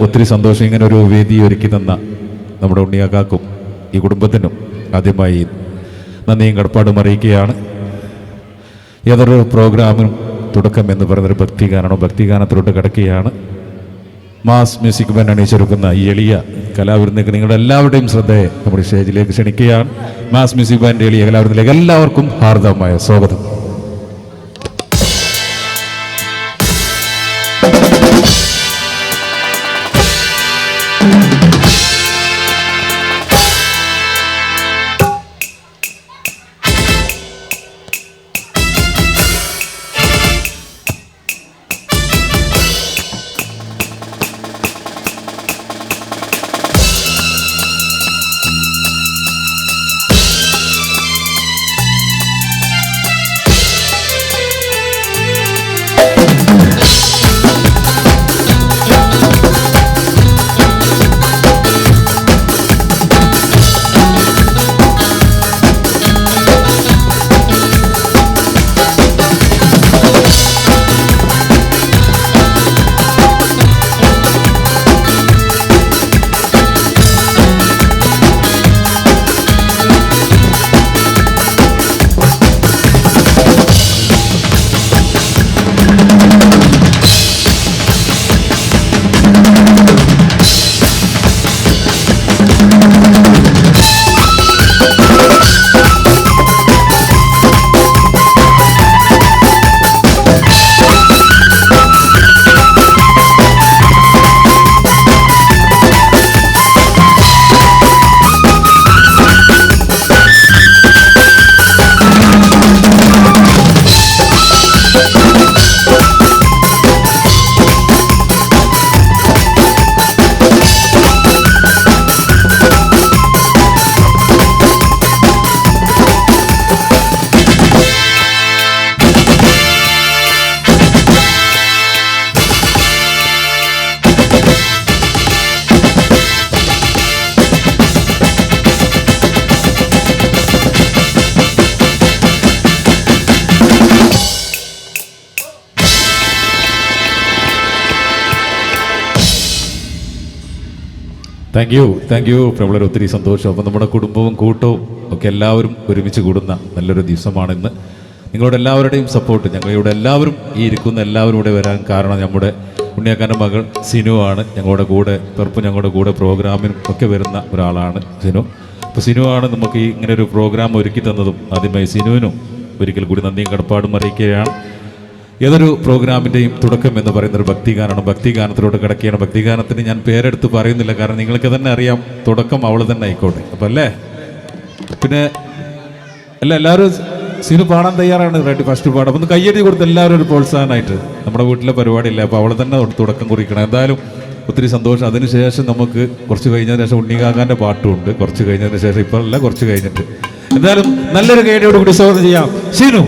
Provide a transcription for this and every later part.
ഒത്തിരി സന്തോഷം ഇങ്ങനെ ഒരു വേദി ഒരുക്കി തന്ന നമ്മുടെ ഉണ്ണിയാക്കാക്കും ഈ കുടുംബത്തിനും ആദ്യമായി നന്ദിയും കടപ്പാടും അറിയിക്കുകയാണ്. ഏതൊരു പ്രോഗ്രാമിനും തുടക്കം എന്ന് പറയുന്നൊരു ഭക്തിഗാനമാണ്. ഭക്തിഗാനത്തിലോട്ട് കിടക്കുകയാണ്. മാസ് മ്യൂസിക് ബാൻഡ് അണിയിച്ചൊരുക്കുന്ന ഈ എളിയ കലാവിരുന്നേക്ക് നിങ്ങളുടെ എല്ലാവരുടെയും ശ്രദ്ധയെ നമ്മുടെ സ്റ്റേജിലേക്ക് ക്ഷണിക്കുകയാണ്. മാസ് മ്യൂസിക് ബാൻഡ് എളിയ കലാവിരുന്നിലേക്ക് എല്ലാവർക്കും ഹാർദവമായ സ്വാഗതം. താങ്ക് യു വളരെ ഒത്തിരി സന്തോഷം. അപ്പം നമ്മുടെ കുടുംബവും കൂട്ടവും ഒക്കെ എല്ലാവരും ഒരുമിച്ച് കൂടുന്ന നല്ലൊരു ദിവസമാണ് ഇന്ന്. നിങ്ങളുടെ എല്ലാവരുടെയും സപ്പോർട്ട്, ഞങ്ങളിവിടെ എല്ലാവരും ഈ ഇരിക്കുന്ന എല്ലാവരും ഇവിടെ വരാൻ കാരണം നമ്മുടെ ഉണ്ണിയാക്കാൻ്റെ മകൾ സിനു ആണ്. ഞങ്ങളുടെ കൂടെ ഞങ്ങളുടെ കൂടെ പ്രോഗ്രാമിനും ഒക്കെ വരുന്ന ഒരാളാണ് സിനു. അപ്പോൾ സിനു ആണ് നമുക്ക് ഈ ഇങ്ങനെ ഒരു പ്രോഗ്രാം ഒരുക്കി തന്നതും ആദ്യമായി സിനുവിനും ഒരിക്കൽ കൂടി നന്ദിയും കടപ്പാടും അറിയിക്കുകയാണ്. ഏതൊരു പ്രോഗ്രാമിൻ്റെയും തുടക്കം എന്ന് പറയുന്നൊരു ഭക്തിഗാനമാണ്. ഭക്തിഗാനത്തിലോട്ട് കിടക്കുകയാണ്. ഭക്തിഗാനത്തിന് ഞാൻ പേരെടുത്ത് പറയുന്നില്ല, കാരണം നിങ്ങൾക്ക് തന്നെ അറിയാം തുടക്കം അവൾ തന്നെ ആയിക്കോട്ടെ. അപ്പം അല്ലേ, പിന്നെ എല്ലാവരും സിനു പാടാൻ തയ്യാറാണ്, റെഡി ഫസ്റ്റ് പാടാം. അപ്പം ഒന്ന് കയ്യടി കൊടുത്ത് എല്ലാവരും ഒരു പ്രോത്സാഹനമായിട്ട്. നമ്മുടെ വീട്ടിലെ പരിപാടിയില്ല, അപ്പോൾ അവൾ തന്നെ തുടക്കം കുറിക്കണം. എന്തായാലും ഒത്തിരി സന്തോഷം. അതിനുശേഷം നമുക്ക് കുറച്ച് കഴിഞ്ഞതിന് ശേഷം ഉണ്ണികാക്കാൻ്റെ പാട്ടുമുണ്ട്. കുറച്ച് കഴിഞ്ഞതിന് ശേഷം ഇപ്പോൾ അല്ല, കുറച്ച് കഴിഞ്ഞിട്ട്. എന്തായാലും നല്ലൊരു കയ്യടിയോട് കൂടി സ്വാഗതം ചെയ്യാം സിനു.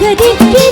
ഭരിക്കേ